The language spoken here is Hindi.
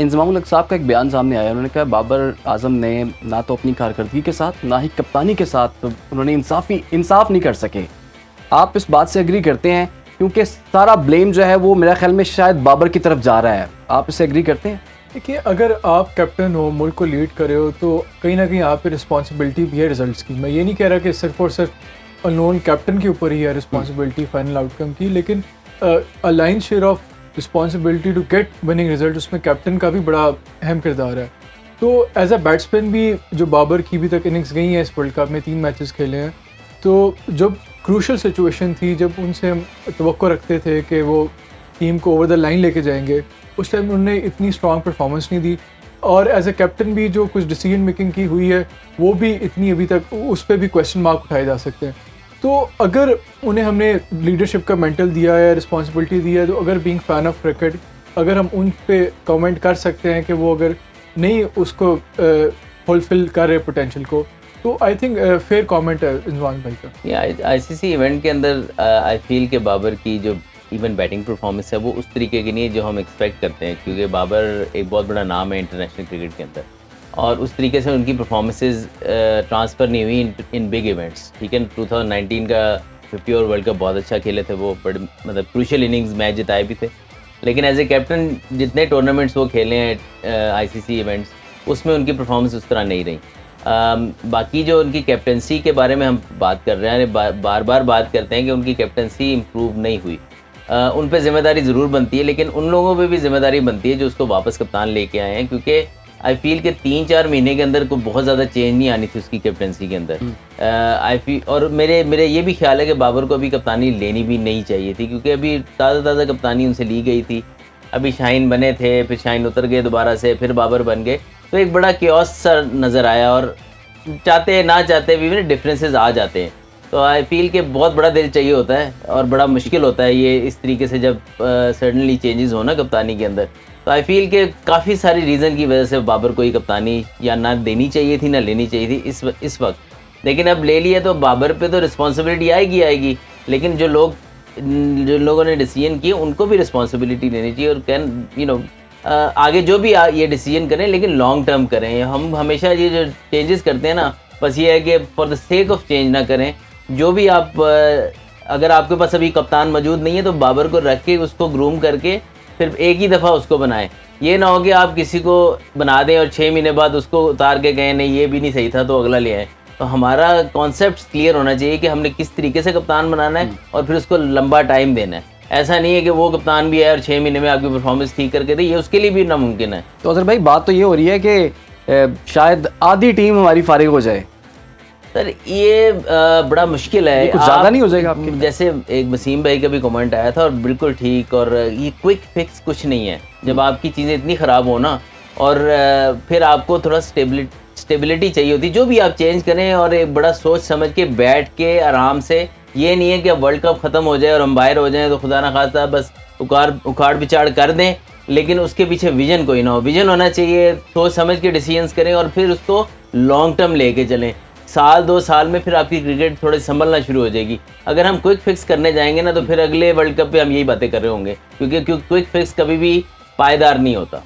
इंज़मामुल हक साहब का एक बयान सामने आया, उन्होंने कहा बाबर आज़म ने ना तो अपनी कारकर्दगी के साथ ना ही कप्तानी के साथ उन्होंने इंसाफ नहीं कर सके। आप इस बात से एग्री करते हैं? क्योंकि सारा ब्लेम जो है वो मेरा ख्याल में शायद बाबर की तरफ जा रहा है, आप इससे एग्री करते हैं? देखिए, अगर आप कैप्टन हो, मुल्क को लीड कर रहे हो, तो कहीं ना कहीं आप पे रिस्पॉन्सिबिलिटी भी है रिजल्ट्स की। मैं ये नहीं कह रहा कि सिर्फ और सिर्फ अनोन कैप्टन के ऊपर ही है रिस्पॉन्सिबिलिटी फाइनल आउटकम की, लेकिन a lion share of responsibility to get winning result उसमें कैप्टन का भी बड़ा अहम किरदार है। तो एज अ बैट्समैन भी जो बाबर की भी तक इनिंग्स गई हैं इस वर्ल्ड कप में, 3 मैचेस खेले हैं, तो जब क्रूशल सिचुएशन थी, जब उनसे हम तवक्को रखते थे कि वो टीम को ओवर द लाइन लेके जाएंगे, उस टाइम उन्होंने इतनी स्ट्रॉन्ग परफॉर्मेंस नहीं दी। और एज ए कैप्टन भी जो कुछ डिसीजन मेकिंग की हुई है वो भी इतनी अभी तक उस पर भी क्वेश्चन मार्क उठाए जा सकते हैं। तो अगर उन्हें हमने लीडरशिप का मेंटल दिया है, रिस्पॉन्सिबिलिटी दी है, तो अगर बीइंग फैन ऑफ क्रिकेट अगर हम उन पे कमेंट कर सकते हैं कि वो अगर नहीं उसको फुलफिल कर रहे पोटेंशियल को, तो आई थिंक फेयर कमेंट है इंजमान भाई का। आईसीसी इवेंट के अंदर आई फील के बाबर की जो इवन बैटिंग परफॉर्मेंस है वो उस तरीके की नहीं है जो हम एक्सपेक्ट करते हैं, क्योंकि बाबर एक बहुत बड़ा नाम है इंटरनेशनल क्रिकेट के अंदर, और उस तरीके से उनकी परफॉर्मेंसेज ट्रांसफ़र नहीं हुई इन बिग इवेंट्स। ठीक है, 2019 का 50 ओवर वर्ल्ड कप बहुत अच्छा खेले थे वो, बड़े मतलब क्रूशियल इनिंग्स मैच जिताए भी थे, लेकिन एज ए कैप्टन जितने टूर्नामेंट्स वो खेले हैं आईसीसी इवेंट्स, उसमें उनकी परफॉर्मेंस उस तरह नहीं रही। बाकी जो उनकी कैप्टनसी के बारे में हम बात कर रहे हैं, बार बार बात करते हैं कि उनकी कैप्टनसी इम्प्रूव नहीं हुई। उन पे ज़िम्मेदारी ज़रूर बनती है, लेकिन उन लोगों पे भी ज़िम्मेदारी बनती है जो उसको वापस कप्तान लेके आए हैं, क्योंकि आई फील के 3-4 महीने के अंदर कोई बहुत ज़्यादा चेंज नहीं आनी थी उसकी कैप्टनसी के अंदर। आई फील, और मेरे ये भी ख्याल है कि बाबर को अभी कप्तानी लेनी भी नहीं चाहिए थी, क्योंकि अभी ताज़ा कप्तानी उनसे ली गई थी। अभी शाहीन बने थे, फिर शाहीन उतर गए दोबारा से, फिर बाबर बन गए, तो एक बड़ा केओस सा नज़र आया, और चाहते ना चाहते भी डिफरेंसेस आ जाते हैं। तो आई फील के बहुत बड़ा दिल चाहिए होता है और बड़ा मुश्किल होता है ये इस तरीके से जब सडनली चेंजेस हो ना कप्तानी के अंदर। तो आई फील के काफ़ी सारी रीज़न की वजह से बाबर को ही कप्तानी या ना देनी चाहिए थी ना लेनी चाहिए थी इस वक्त, लेकिन अब ले लिया तो बाबर पे तो रिस्पॉन्सिबिलिटी आएगी, लेकिन जो लोगों ने डिसीजन किए उनको भी रिस्पॉन्सिबिलिटी लेनी चाहिए, और आगे जो भी ये डिसीजन करें लेकिन लॉन्ग टर्म करें। हम हमेशा ये जो चेंजेस करते हैं ना, बस ये है कि for the sake of change ना करें। जो भी आप अगर आपके पास अभी कप्तान मौजूद नहीं है तो बाबर को रख के उसको ग्रूम करके फिर एक ही दफ़ा उसको बनाएं। ये ना हो कि आप किसी को बना दें और 6 महीने बाद उसको उतार के कहें नहीं ये भी नहीं सही था तो अगला ले आए। तो हमारा कॉन्सेप्ट क्लियर होना चाहिए कि हमने किस तरीके से कप्तान बनाना है और फिर उसको लंबा टाइम देना है। ऐसा नहीं है कि वो कप्तान भी है और 6 महीने में आपकी परफॉर्मेंस ठीक करके दे, ये उसके लिए भी नामुमकिन है। तो अज़र भाई बात तो ये हो रही है कि शायद आधी टीम हमारी फारिग हो जाए। सर ये बड़ा मुश्किल है, कुछ ज़्यादा नहीं हो जाएगा आपके? जैसे एक वसीम भाई का भी कमेंट आया था और बिल्कुल ठीक, और ये क्विक फिक्स कुछ नहीं है। जब आपकी चीज़ें इतनी ख़राब हो ना, और फिर आपको थोड़ा स्टेबिलिटी चाहिए होती, जो भी आप चेंज करें, और एक बड़ा सोच समझ के बैठ के आराम से। ये नहीं है कि अब वर्ल्ड कप ख़त्म हो जाए और अंपायर हो जाए तो खुदा ना खास्ता बस उखाड़ पिछाड़ कर दें, लेकिन उसके पीछे विजन कोई ना हो। विजन होना चाहिए, सोच समझ के डिसीजंस करें और फिर उसको लॉन्ग टर्म लेके चलें। साल 2 साल में फिर आपकी क्रिकेट थोड़ी संभलना शुरू हो जाएगी। अगर हम क्विक फिक्स करने जाएंगे ना तो फिर अगले वर्ल्ड कप पे हम यही बातें कर रहे होंगे, क्योंकि क्विक फिक्स कभी भी पायदार नहीं होता।